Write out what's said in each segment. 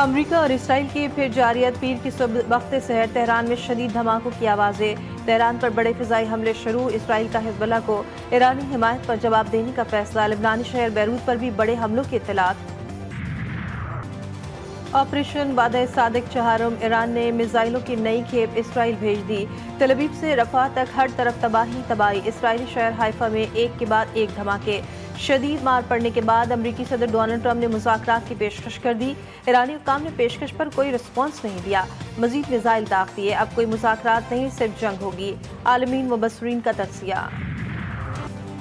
امریکہ اور اسرائیل کی پھر جاریت پیر کی صبح وقت سحر تہران میں شدید دھماکوں کی آوازیں تہران پر بڑے فضائی حملے شروع اسرائیل کا حزب اللہ کو ایرانی حمایت پر جواب دینے کا فیصلہ لبنانی شہر بیروت پر بھی بڑے حملوں کی اطلاعات آپریشن وعدہ صادق چہارم ایران نے میزائلوں کی نئی کھیپ اسرائیل بھیج دی تل ابیب سے رفح تک ہر طرف تباہی اسرائیلی شہر حائفہ میں ایک کے بعد ایک دھماکے شدید مار پڑنے کے بعد امریکی صدر ڈونلڈ ٹرمپ نے مذاکرات کی پیشکش کر دی ایرانی حکام نے پیشکش پر کوئی رسپانس نہیں دیا مزید میزائل داغ دیے اب کوئی مذاکرات نہیں صرف جنگ ہوگی عالمین مبصرین کا تجزیہ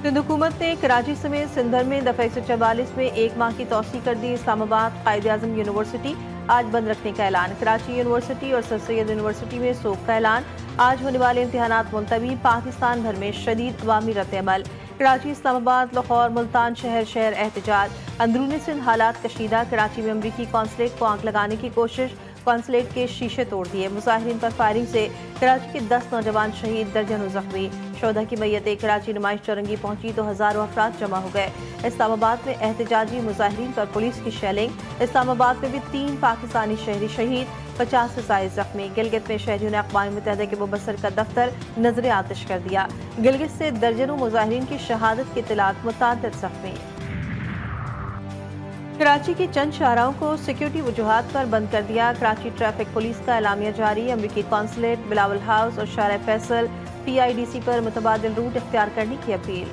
سندھ حکومت نے کراچی سمیت سندھ بھر میں دفعہ 144 میں ایک ماہ کی توسیع کر دی اسلام آباد قائد اعظم یونیورسٹی آج بند رکھنے کا اعلان کراچی یونیورسٹی اور سر سید یونیورسٹی میں سوگ کا اعلان آج ہونے والے امتحانات ملتوی پاکستان بھر میں شدید عوامی رد عمل کراچی اسلام آباد لاہور ملتان شہر احتجاج اندرون سندھ حالات کشیدہ کراچی میں امریکی قونصلیٹ کو آگ لگانے کی کوشش قونصلیٹ کے شیشے توڑ دیے مظاہرین پر فائرنگ سے کراچی کے 10 نوجوان شہید درجنوں زخمی شہدا کی میتیں کراچی نمائش چرنگی پہنچی تو ہزاروں افراد جمع ہو گئے اسلام آباد میں احتجاجی مظاہرین پر پولیس کی شیلنگ اسلام آباد میں بھی 3 پاکستانی شہری شہید 50 سے زائد زخمی گلگت میں شہریوں نے اقوام متحدہ کے مبصر کا دفتر نظر آتش کر دیا گلگت سے درجنوں مظاہرین کی شہادت کی اطلاعات متعدد زخمی کراچی کے چند شاہراہوں کو سیکیورٹی وجوہات پر بند کر دیا کراچی ٹریفک پولیس کا اعلامیہ جاری امریکی قونصلیٹ بلاول ہاؤس اور شارع فیصل پی آئی ڈی سی پر متبادل روٹ اختیار کرنے کی اپیل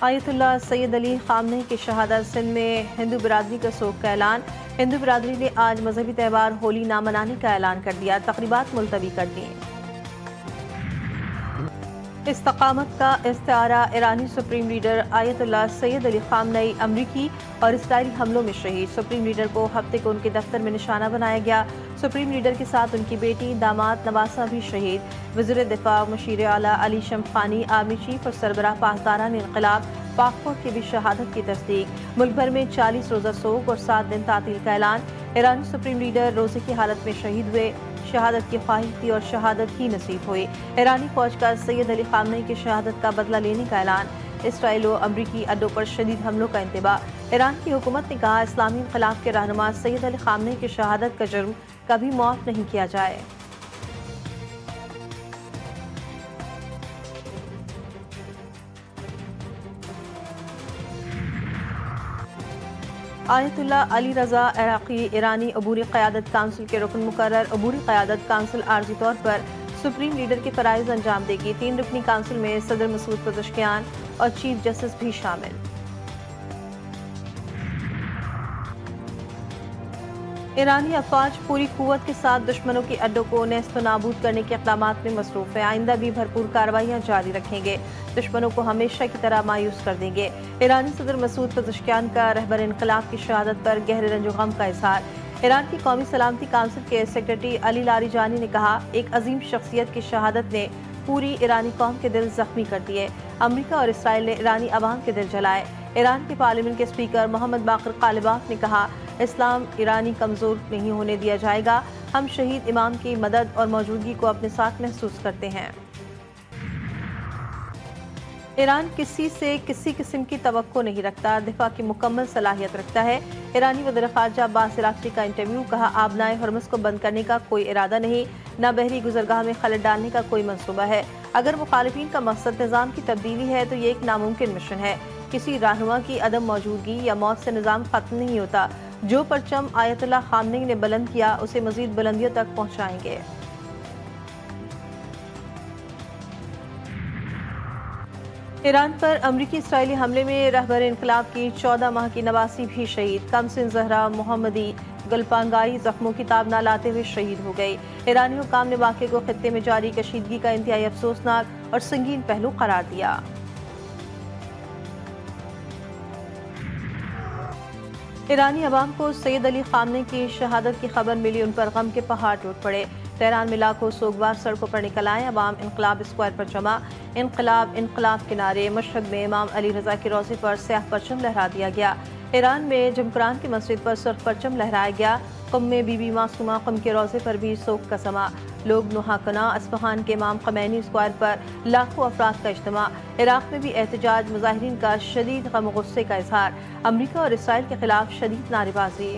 آیت اللہ سید علی خامنہی کی شہادت سندھ میں ہندو برادری کا سوگ کا اعلان ہندو برادری نے آج مذہبی تہوار ہولی نہ منانے کا اعلان کر دیا تقریبات ملتوی کر دیں استقامت کا استعارہ ایرانی سپریم لیڈر آیت اللہ سید علی خامنہی امریکی اور اسرائیلی حملوں میں شہید سپریم لیڈر کو ہفتے کو ان کے دفتر میں نشانہ بنایا گیا سپریم لیڈر کے ساتھ ان کی بیٹی داماد نواسہ بھی شہید وزیر دفاع مشیر اعلیٰ علی شمخانی آرمی چیف اور سربراہ پاسداران انقلاب پاسپورٹ کی بھی شہادت کی تصدیق ملک بھر میں 40 روزہ سوگ اور 7 دن تعطیل کا اعلان ایرانی سپریم لیڈر روزے کی حالت میں شہید ہوئے شہادت کی خواہش تھی اور شہادت ہی نصیب ہوئی ایرانی فوج کا سید علی خامنہی کی شہادت کا بدلہ لینے کا اعلان اسرائیل و امریکی اڈوں پر شدید حملوں کا انتباہ ایران کی حکومت نے کہا اسلامی انقلاب کے رہنما سید علی خامنہی کی شہادت کا جرم کبھی معاف نہیں کیا جائے آیت اللہ علی رضا عراقی ایرانی عبوری قیادت کونسل کے رکن مقرر عبوری قیادت کونسل عارضی طور پر سپریم لیڈر کے فرائض انجام دے گی 3 رکنی کونسل میں صدر مسعود پزشکیان اور چیف جسٹس بھی شامل ایرانی افواج پوری قوت کے ساتھ دشمنوں کے اڈوں کو نیست و نابود کرنے کے اقدامات میں مصروف ہے آئندہ بھی بھرپور کارروائیاں جاری رکھیں گے دشمنوں کو ہمیشہ کی طرح مایوس کر دیں گے ایرانی صدر مسعود پزشکیان کا رہبر انقلاب کی شہادت پر گہرے رنج و غم کا اظہار ایران کی قومی سلامتی کونسل کے سیکرٹری علی لاریجانی نے کہا ایک عظیم شخصیت کی شہادت نے پوری ایرانی قوم کے دل زخمی کر دیے امریکہ اور اسرائیل نے ایرانی عوام کے دل جلائے ایران کے پارلیمنٹ کے اسپیکر محمد باقر قالباف نے کہا اسلام ایرانی کمزور نہیں ہونے دیا جائے گا ہم شہید امام کی مدد اور موجودگی کو اپنے ساتھ محسوس کرتے ہیں ایران کسی سے کسی قسم کی توقع نہیں رکھتا دفاع کی مکمل صلاحیت رکھتا ہے ایرانی وزیر خارجہ عباس عراقچی کا انٹرویو کہا آبنائے ہرمز کو بند کرنے کا کوئی ارادہ نہیں نہ بحری گزرگاہ میں خلل ڈالنے کا کوئی منصوبہ ہے اگر مخالفین کا مقصد نظام کی تبدیلی ہے تو یہ ایک ناممکن مشن ہے کسی رہنما کی عدم موجودگی یا موت سے نظام ختم نہیں ہوتا جو پرچم آیت اللہ خامنہی نے بلند کیا اسے مزید بلندیوں تک پہنچائیں گے ایران پر امریکی اسرائیلی حملے میں رہبر انقلاب کی 14 ماہ کی نواسی بھی شہید کمسن زہرا محمدی گلپانگائی زخموں کی تاب نہ لاتے ہوئے شہید ہو گئی ایرانی حکام نے واقعے کو خطے میں جاری کشیدگی کا انتہائی افسوسناک اور سنگین پہلو قرار دیا ایرانی عوام کو سید علی خامنہی کی شہادت کی خبر ملی ان پر غم کے پہاڑ ٹوٹ پڑے تہران میں لاکھوں سوگوار سڑکوں پر نکل آئے عوام انقلاب اسکوائر پر جمع انقلاب کے نعرے مشہد میں امام علی رضا کے روضے پر سیاہ پرچم لہرا دیا گیا ایران میں جمکران کی مسجد پر سرخ پرچم لہرایا گیا قم میں بی بی معصومہ قم کے روزے پر بھی سوگ کا سما، لوگ نہا کنا، اصفہان کے امام خمینی اسکوائر پر لاکھوں افراد کا اجتماع، عراق میں بھی احتجاج، مظاہرین کا شدید غم و غصے کا اظہار، امریکہ اور اسرائیل کے خلاف شدید نعرے بازی۔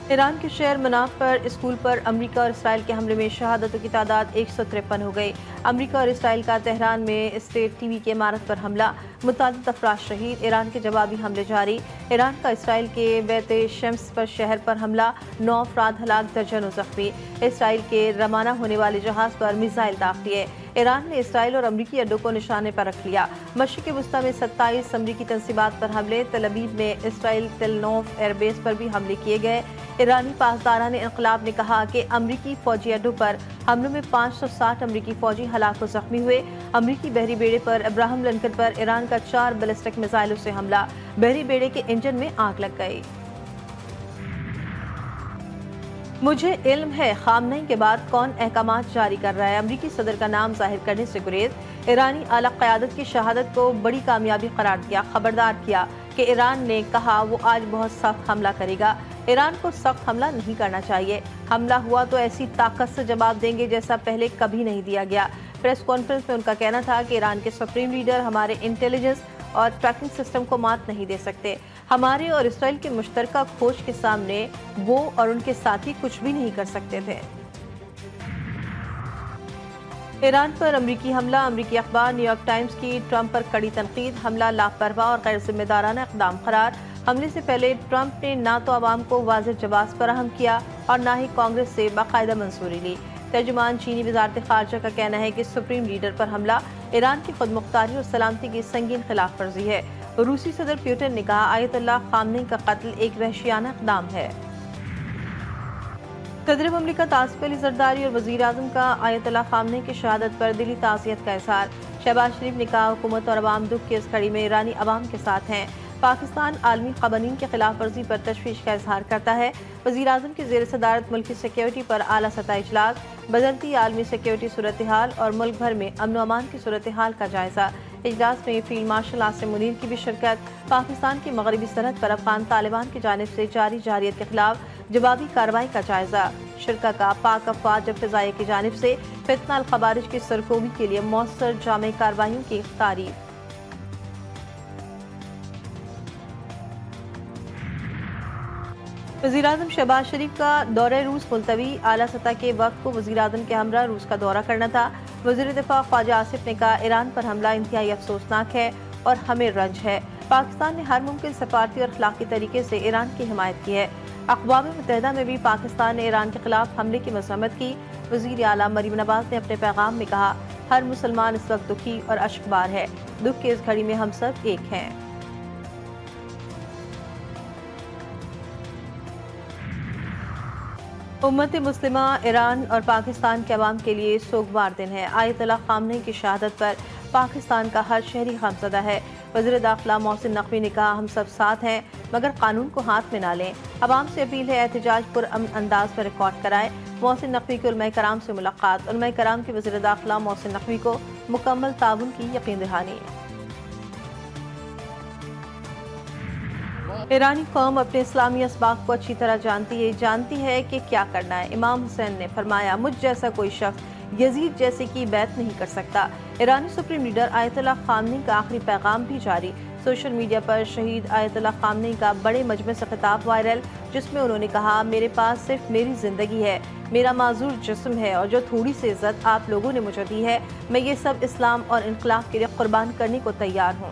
ایران کے شہر مناف پر اسکول پر امریکہ اور اسرائیل کے حملے میں شہادتوں کی تعداد 153 ہو گئی۔ امریکہ اور اسرائیل کا تہران میں اسٹیٹ ٹی وی کی عمارت پر حملہ، متعدد افراد شہید، ایران کے جوابی حملے جاری۔ ایران کا اسرائیل کے بیت شمس پر شہر پر حملہ، 9 افراد ہلاک، درجنوں زخمی۔ اسرائیل کے روانہ ہونے والے جہاز پر میزائل داغ دیے۔ ایران نے اسرائیل اور امریکی اڈوں کو نشانے پر رکھ لیا۔ مشرق وسطی میں 27 امریکی تنصیبات پر حملے، تل ابیب میں اسرائیل تل نوف ایئر بیس پر بھی حملے کیے گئے۔ ایرانی پاسداران انقلاب نے کہا کہ امریکی فوجی اڈوں پر حملوں میں 560 امریکی فوجی ہلاک و زخمی ہوئے۔ امریکی بحری بیڑے پر ابراہم لنکن پر ایران کا 4 بیلسٹک میزائلوں سے حملہ، بحری بیڑے کے انجن میں آگ لگ گئی۔ مجھے علم ہے خامنئی کے بعد کون احکامات جاری کر رہا ہے، امریکی صدر کا نام ظاہر کرنے سے گریز۔ ایرانی اعلیٰ قیادت کی شہادت کو بڑی کامیابی قرار دیا، خبردار کیا کہ ایران نے کہا وہ آج بہت سخت حملہ کرے گا۔ ایران کو سخت حملہ نہیں کرنا چاہیے، حملہ ہوا تو ایسی طاقت سے جواب دیں گے جیسا پہلے کبھی نہیں دیا گیا۔ پریس کانفرنس میں ان کا کہنا تھا کہ ایران کے سپریم لیڈر ہمارے انٹیلیجنس اور ٹریکنگ سسٹم کو مات نہیں دے سکتے۔ ہمارے اور اسرائیل کے مشترکہ کھوج کے سامنے وہ اور ان کے ساتھی کچھ بھی نہیں کر سکتے تھے۔ ایران پر امریکی حملہ، امریکی اخبار نیو یارک ٹائمز کی ٹرمپ پر کڑی تنقید، حملہ لاپرواہ اور غیر ذمہ دارانہ اقدام قرار۔ حملے سے پہلے ٹرمپ نے نہ تو عوام کو واضح جواز فراہم کیا اور نہ ہی کانگریس سے باقاعدہ منظوری لی۔ ترجمان چینی وزارت خارجہ کا کہنا ہے کہ سپریم لیڈر پر حملہ ایران کی خود مختاری اور سلامتی کی سنگین خلاف ورزی ہے۔ روسی صدر پیوٹن نے کہا آیت اللہ خامنئی کا قتل ایک وحشیانہ اقدام ہے۔ صدر مملکت آصف علی زرداری اور وزیر اعظم کا آیت اللہ خامنئی کی شہادت پر دلی تعزیت کا اظہار۔ شہباز شریف نے کہا حکومت اور عوام دکھ کی اس گھڑی میں ایرانی عوام کے ساتھ ہیں۔ پاکستان عالمی قوانین کے خلاف ورزی پر تشویش کا اظہار کرتا ہے۔ وزیر اعظم کی زیر صدارت ملکی سیکیورٹی پر اعلیٰ سطحی اجلاس، بدلتی عالمی سیکیورٹی صورتحال اور ملک بھر میں امن و امان کی صورتحال کا جائزہ۔ اجلاس میں فیلڈ مارشل عاصم منیر کی بھی شرکت۔ پاکستان کی مغربی سرحد پر افغان طالبان کی جانب سے جاری جارحیت کے خلاف جوابی کارروائی کا جائزہ۔ شرکا کا پاک افواج فضائیہ کی جانب سے فتنہ الخوارج کی سرکوبی کے لیے مؤثر جامع کارروائیوں کی تعریف۔ وزیر اعظم شہباز شریف کا دورہ روس ملتوی، اعلیٰ سطح کے وفد کو وزیر اعظم کے ہمراہ روس کا دورہ کرنا تھا۔ وزیر دفاع خواجہ آصف نے کہا ایران پر حملہ انتہائی افسوسناک ہے اور ہمیں رنج ہے۔ پاکستان نے ہر ممکن سفارتی اور اخلاقی طریقے سے ایران کی حمایت کی ہے۔ اقوام متحدہ میں بھی پاکستان نے ایران کے خلاف حملے کی مذمت کی۔ وزیر اعلیٰ مریم نواز نے اپنے پیغام میں کہا ہر مسلمان اس وقت دکھی اور اشکبار ہے، دکھ کی اس گھڑی میں ہم سب ایک ہیں۔ امت مسلمہ ایران اور پاکستان کے عوام کے لیے سوگوار دن ہے۔ آیت اللہ خامنئی کی شہادت پر پاکستان کا ہر شہری غمزدہ ہے۔ وزیر داخلہ محسن نقوی نے کہا ہم سب ساتھ ہیں مگر قانون کو ہاتھ میں نہ لیں۔ عوام سے اپیل ہے احتجاج پرامن انداز میں ریکارڈ کرائیں۔ محسن نقوی کی علماء کرام سے ملاقات، علماء کرام کے وزیر داخلہ محسن نقوی کو مکمل تعاون کی یقین دہانی۔ ایرانی قوم اپنے اسلامی اسباق کو اچھی طرح جانتی ہے کہ کیا کرنا ہے۔ امام حسین نے فرمایا مجھ جیسا کوئی شخص یزید جیسے کی بیعت نہیں کر سکتا۔ ایرانی سپریم لیڈر آیت اللہ خامنئی کا آخری پیغام بھی جاری۔ سوشل میڈیا پر شہید آیت اللہ خامنئی کا بڑے مجمع سے خطاب وائرل، جس میں انہوں نے کہا میرے پاس صرف میری زندگی ہے، میرا معذور جسم ہے اور جو تھوڑی سی عزت آپ لوگوں نے مجھے دی ہے، میں یہ سب اسلام اور انقلاب کے لیے قربان کرنے کو تیار ہوں۔